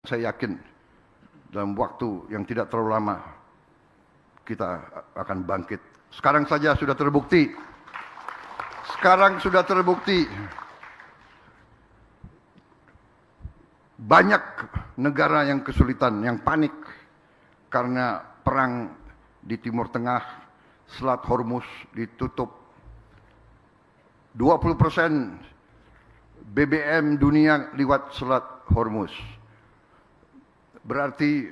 Saya yakin dalam waktu yang tidak terlalu lama kita akan bangkit. Sekarang saja sudah terbukti. Sekarang sudah terbukti. Banyak negara yang kesulitan, yang panik karena perang di Timur Tengah, Selat Hormuz ditutup. 20% BBM dunia lewat Selat Hormuz. Berarti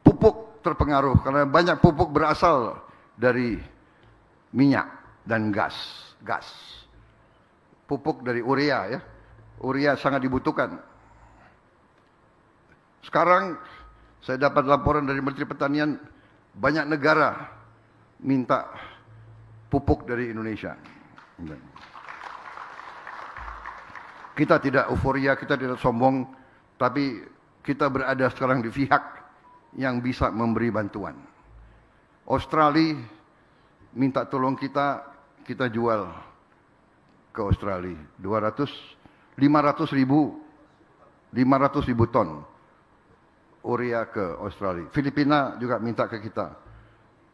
pupuk terpengaruh karena banyak pupuk berasal dari minyak dan gas. Pupuk dari urea ya. Urea sangat dibutuhkan. Sekarang saya dapat laporan dari Menteri Pertanian, banyak negara minta pupuk dari Indonesia. Kita tidak euforia, kita tidak sombong, tapi kita berada sekarang di pihak yang bisa memberi bantuan. Australia minta tolong kita, kita jual ke Australia 500 ribu ton urea ke Australia. Filipina juga minta ke kita.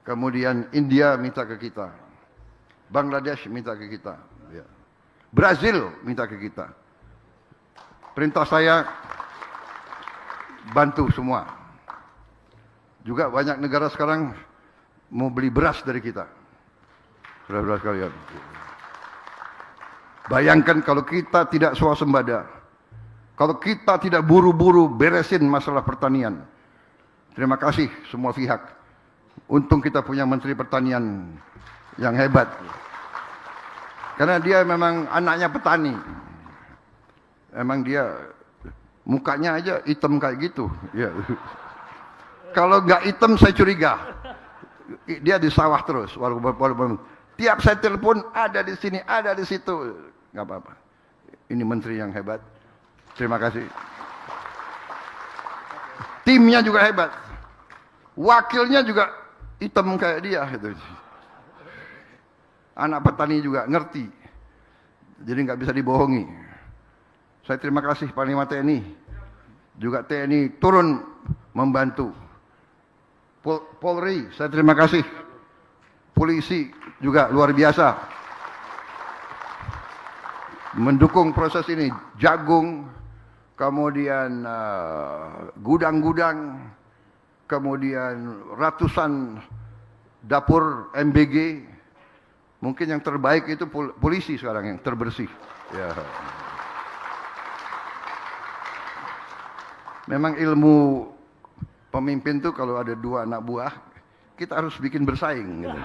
Kemudian India minta ke kita. Bangladesh minta ke kita. Brazil minta ke kita. Perintah saya bantu semua. Juga banyak negara sekarang mau beli beras dari kita. Saudara-saudara sekalian. Bayangkan kalau kita tidak swasembada, kalau kita tidak buru-buru beresin masalah pertanian. Terima kasih semua pihak. Untung kita punya Menteri Pertanian yang hebat. Karena dia memang anaknya petani. Emang dia mukanya aja hitam kayak gitu. Ya. Kalau nggak hitam saya curiga. Dia di sawah terus. Walaupun tiap saya telepon ada di sini, ada di situ. Nggak apa-apa. Ini menteri yang hebat. Terima kasih. Timnya juga hebat. Wakilnya juga hitam kayak dia. Gitu. Anak petani juga ngerti. Jadi nggak bisa dibohongi. Saya terima kasih Panglima TNI. Juga TNI turun membantu. Polri, saya terima kasih. Polisi juga luar biasa. Mendukung proses ini. Jagung, kemudian gudang-gudang, kemudian ratusan dapur MBG. Mungkin yang terbaik itu polisi sekarang yang terbersih. Ya. Memang ilmu pemimpin tuh kalau ada 2 anak buah, kita harus bikin bersaing. Gitu.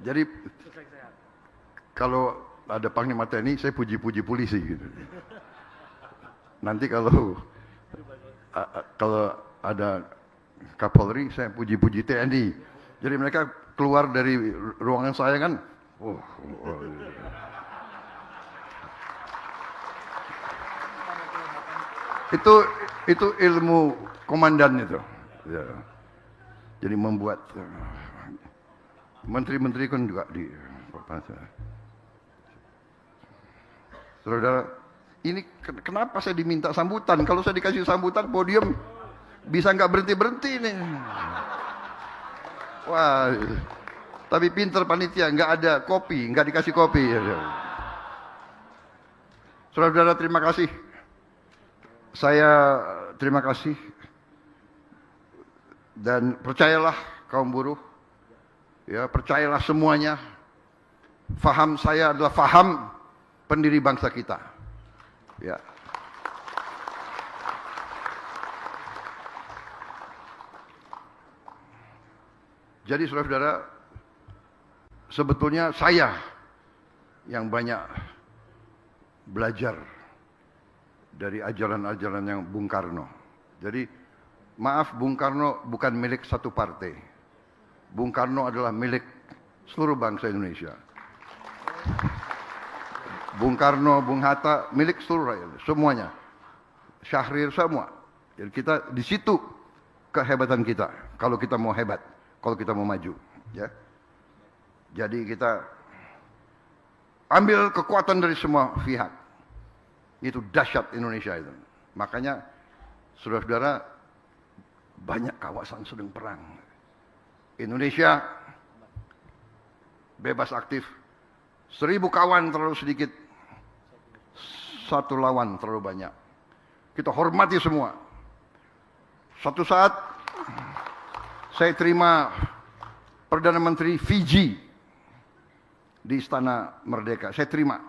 Jadi kalau ada Panglima TNI, saya puji-puji polisi. Gitu. Nanti kalau ada Kapolri, saya puji-puji TNI. Jadi mereka keluar dari ruangan saya kan, itu ilmu komandan itu. Ya. Jadi membuat menteri-menteri kan juga di Saudara, ini kenapa saya diminta sambutan? Kalau saya dikasih sambutan podium bisa nggak berhenti-berhenti nih. Wah, tapi pinter panitia, nggak ada kopi, nggak dikasih kopi. Saudara-saudara, terima kasih. Saya terima kasih dan percayalah kaum buruh, ya percayalah semuanya. Faham saya adalah faham pendiri bangsa kita. Ya. Jadi saudara-saudara, sebetulnya saya yang banyak belajar dari ajaran-ajaran yang Bung Karno. Jadi maaf, Bung Karno bukan milik satu partai. Bung Karno adalah milik seluruh bangsa Indonesia. Bung Karno, Bung Hatta milik seluruh rakyat, semuanya. Syahrir semua. Jadi kita di situ kehebatan kita. Kalau kita mau hebat, kalau kita mau maju, ya. Jadi kita ambil kekuatan dari semua pihak. Itu dahsyat Indonesia itu. Makanya saudara-saudara, banyak kawasan sedang perang. Indonesia bebas aktif. 1000 kawan terlalu sedikit, 1 lawan terlalu banyak. Kita hormati semua. Suatu saat saya terima Perdana Menteri Fiji di Istana Merdeka. Saya terima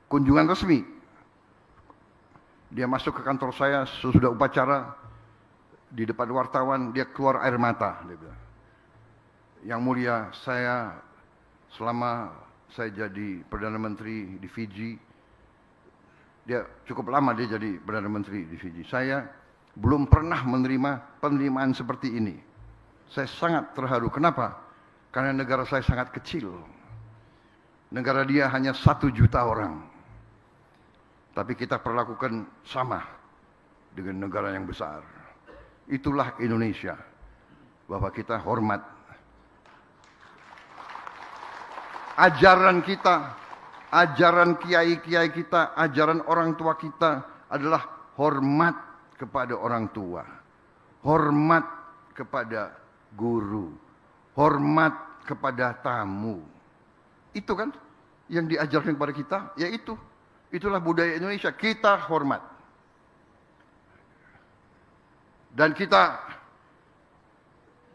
kunjungan resmi. Dia masuk ke kantor saya sesudah upacara, di depan wartawan dia keluar air mata. Dia bilang, "Yang mulia, saya selama saya jadi Perdana Menteri di Fiji," dia cukup lama dia jadi Perdana Menteri di Fiji, "saya belum pernah menerima penerimaan seperti ini. Saya sangat terharu." Kenapa? Karena negara saya sangat kecil. Negara dia hanya 1 juta orang. Tapi kita perlakukan sama dengan negara yang besar. Itulah Indonesia, bahwa kita hormat. Ajaran kita, ajaran kiai-kiai kita, ajaran orang tua kita adalah hormat kepada orang tua, hormat kepada guru, hormat kepada tamu. Itu kan yang diajarkan kepada kita, yaitu itulah budaya Indonesia, kita hormat. Dan kita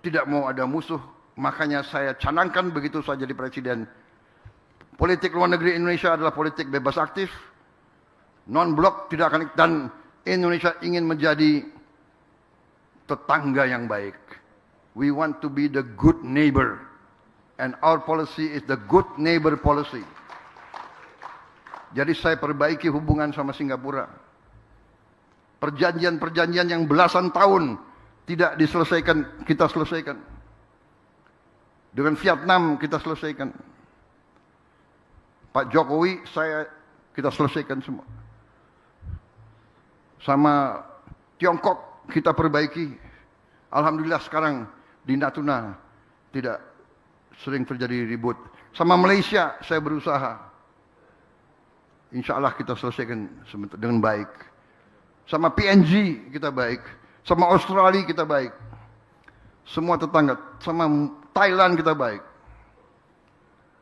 tidak mau ada musuh, makanya saya canangkan begitu saya jadi presiden. Politik luar negeri Indonesia adalah politik bebas aktif, non-blok, tidak akan, dan Indonesia ingin menjadi tetangga yang baik. We want to be the good neighbor, and our policy is the good neighbor policy. Jadi saya perbaiki hubungan sama Singapura. Perjanjian-perjanjian yang belasan tahun tidak diselesaikan, kita selesaikan. Dengan Vietnam kita selesaikan. Pak Jokowi, kita selesaikan semua. Sama Tiongkok kita perbaiki. Alhamdulillah sekarang di Natuna tidak sering terjadi ribut. Sama Malaysia saya berusaha. Insya Allah kita selesaikan dengan baik. Sama PNG kita baik. Sama Australia kita baik. Semua tetangga. Sama Thailand kita baik.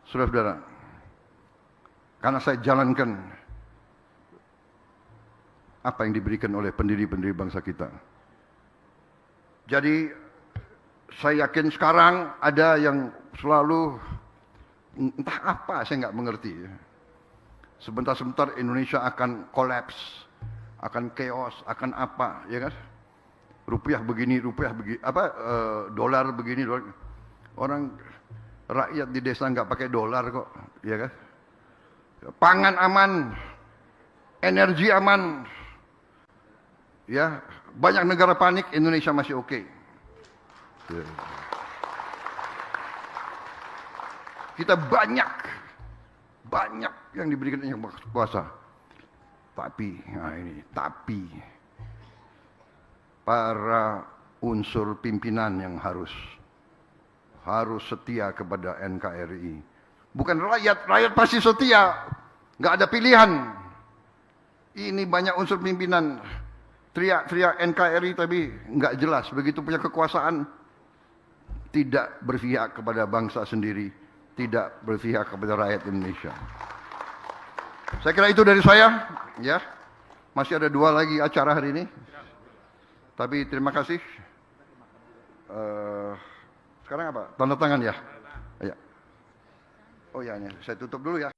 Saudara-saudara, karena saya jalankan apa yang diberikan oleh pendiri-pendiri bangsa kita. Jadi saya yakin sekarang ada yang selalu entah apa, saya nggak mengerti. Sebentar-sebentar Indonesia akan kolaps, akan chaos, akan apa, ya kan? Rupiah begini, dolar begini, dolar. Orang rakyat di desa nggak pakai dolar kok, ya kan? Pangan aman, energi aman, ya. Banyak negara panik, Indonesia masih oke. Ya. Kita banyak yang diberikan yang kuasa. Tapi para unsur pimpinan yang harus setia kepada NKRI. Bukan rakyat pasti setia, nggak ada pilihan. Ini banyak unsur pimpinan teriak-teriak NKRI tapi nggak jelas. Begitu punya kekuasaan, tidak berpihak kepada bangsa sendiri, tidak berpihak kepada rakyat Indonesia. Saya kira itu dari saya, ya. Masih ada 2 lagi acara hari ini. Tapi terima kasih. Sekarang apa? Tanda tangan ya. Ya. Oh ya, saya tutup dulu ya.